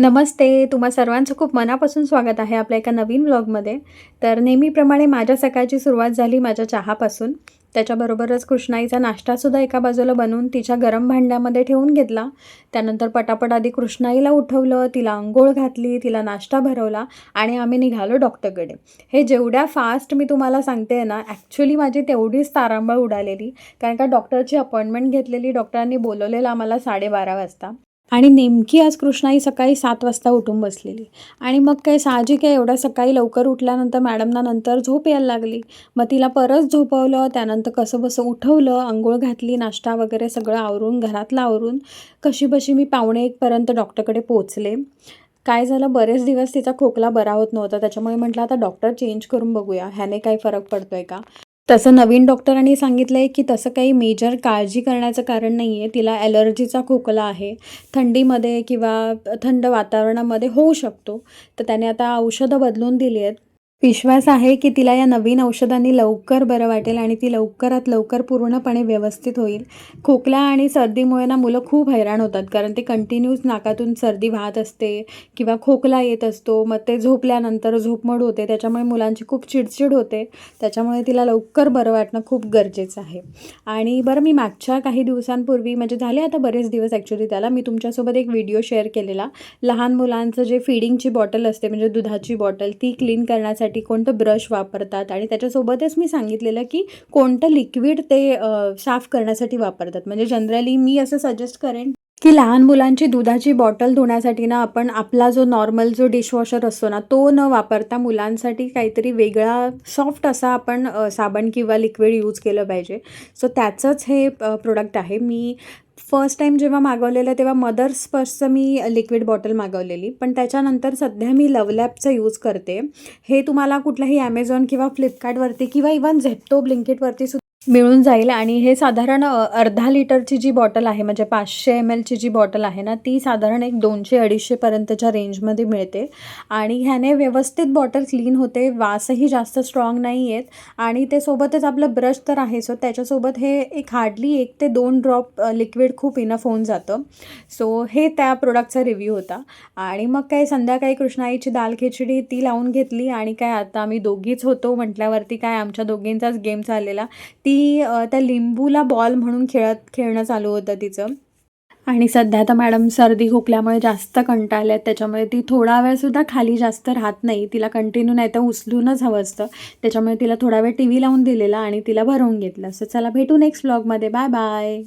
नमस्ते. तुम्हा सर्वांचं खूप मनापासून स्वागत आहे आपल्या एका नवीन व्लॉगमध्ये. तर नेहमीप्रमाणे माझ्या सकाळची सुरुवात झाली माझ्या चहापासून. त्याच्याबरोबरच कृष्णाईचा नाश्तासुद्धा एका बाजूला बनवून तिच्या गरम भांड्यामध्ये ठेवून घेतला. त्यानंतर पटापट आधी कृष्णाईला उठवलं, तिला अंघोळ घातली, तिला नाश्ता भरवला आणि आम्ही निघालो डॉक्टरकडे. हे जेवढ्या फास्ट मी तुम्हाला सांगते आहे ना, ॲक्च्युअली माझी तेवढीच तारांबळ उडालेली. कारण का डॉक्टरची अपॉइंटमेंट घेतलेली, डॉक्टरांनी बोलवलेलं आम्हाला 12:30 वाजता. आणि नेमकी आज कृष्णाई सकाळी 7 वाजता उठून बसलेली आणि मग काय साहजिक आहे एवढ्या सकाळी लवकर उठल्यानंतर मॅडमना नंतर झोप यायला लागली. मग तिला परत झोपवलं, त्यानंतर कसंबसं उठवलं, अंघोळ घातली, नाश्ता वगैरे सगळं आवरून, घरातलं आवरून कशीबशी मी 12:45 पर्यंत डॉक्टरकडे पोहोचले. काय झालं, बरेच दिवस तिचा खोकला बरा होत नव्हता. त्याच्यामुळे म्हटलं आता डॉक्टर चेंज करून बघूया, ह्याने काही फरक पडतोय का? तसं नवीन डॉक्टरांनी सांगितलं आहे की तसं काही मेजर काळजी करण्याचं कारण नाही आहे. तिला ॲलर्जीचा खोकला आहे. थंडीमध्ये किंवा थंड वातावरणामध्ये होऊ शकतो. तर त्याने आता औषधं बदलून दिली आहेत. विश्वास आहे की तिला या नवीन औषधांनी लवकर बरं वाटेल आणि ती लवकरात लवकर पूर्णपणे व्यवस्थित होईल. खोकला आणि सर्दीमुळे ना मुलं खूप हैराण होतात. कारण ते कंटिन्यूस नाकातून सर्दी वाहत असते किंवा खोकला येत असतो. मग ते झोपल्यानंतर झोपमोड होते. त्याच्यामुळे मुलांची खूप चिडचिड होते. त्याच्यामुळे तिला लवकर बरं वाटणं खूप गरजेचं आहे. आणि बरं, मी मागच्या काही दिवसांपूर्वी म्हणजे झाले आता बरेच दिवस ॲक्च्युअली त्याला, मी तुमच्यासोबत एक व्हिडिओ शेअर केलेला. लहान मुलांचं जे फीडिंगची बॉटल असते म्हणजे दुधाची बॉटल, ती क्लीन करण्यासाठी कोणतं ब्रश वापरतात आणि त्याच्यासोबतच मी सांगितलेलं की कोणतं लिक्विड ते साफ करण्यासाठी वापरतात. म्हणजे जनरली मी असं सजेस्ट करेन की लहान मुलांची दुधाची बॉटल धुण्यासाठी ना आपण आपला जो नॉर्मल जो डिशवॉशर असतो ना, तो न वापरता मुलांसाठी काहीतरी वेगळा सॉफ्ट असा आपण साबण किंवा लिक्विड यूज केलं पाहिजे. सो त्याचंच हे प्रोडक्ट आहे. मी फर्स्ट टाईम जेव्हा मागवलेलं तेव्हा मदर्स पर्सचं मी लिक्विड बॉटल मागवलेली. पण त्याच्यानंतर सध्या मी लवलॅबचं यूज करते. हे तुम्हाला कुठल्याही ॲमेझॉन किंवा फ्लिपकार्टवरती किंवा इवन झेप्टो, ब्लिंकिटवरती सुद्धा मिळून जाईल. आणि हे साधारण अर्धा लिटरची जी बॉटल आहे म्हणजे 500 ml ची जी बॉटल आहे ना, ती साधारण एक 200-250 पर्यंतच्या रेंजमध्ये मिळते. आणि ह्याने व्यवस्थित बॉटल क्लीन होते, वासही जास्त स्ट्रॉंग नाही येत आणि ते सोबतच आपलं ब्रश तर आहे. सो त्याच्यासोबत हे एक हार्डली 1 ते 2 ड्रॉप लिक्विड खूप इनफ होऊन जातं. सो हे त्या प्रोडक्टचा रिव्ह्यू होता. आणि मग काय संध्याकाळी कृष्णाईची दाल खिचडी ती लावून घेतली आणि काय आता आम्ही दोघीच होतो म्हटल्यावरती काय आमच्या दोघींचाच गेम चाललेला. ती त्या लिंबूला बॉल म्हणून खेळणं चालू होतं तिचं. आणि सध्या तर मॅडम सर्दी खोकल्यामुळे जास्त कंटाळल्या आहेत. त्याच्यामुळे ती थोडा वेळसुद्धा खाली जास्त राहत नाही. तिला कंटिन्यू नाही तर उचलूनच हवं असतं. त्याच्यामुळे तिला थोडा वेळ टी व्ही लावून दिलेला आणि तिला भरवून घेतलं. सो चला भेटू नेक्स्ट व्लॉगमध्ये. Bye bye.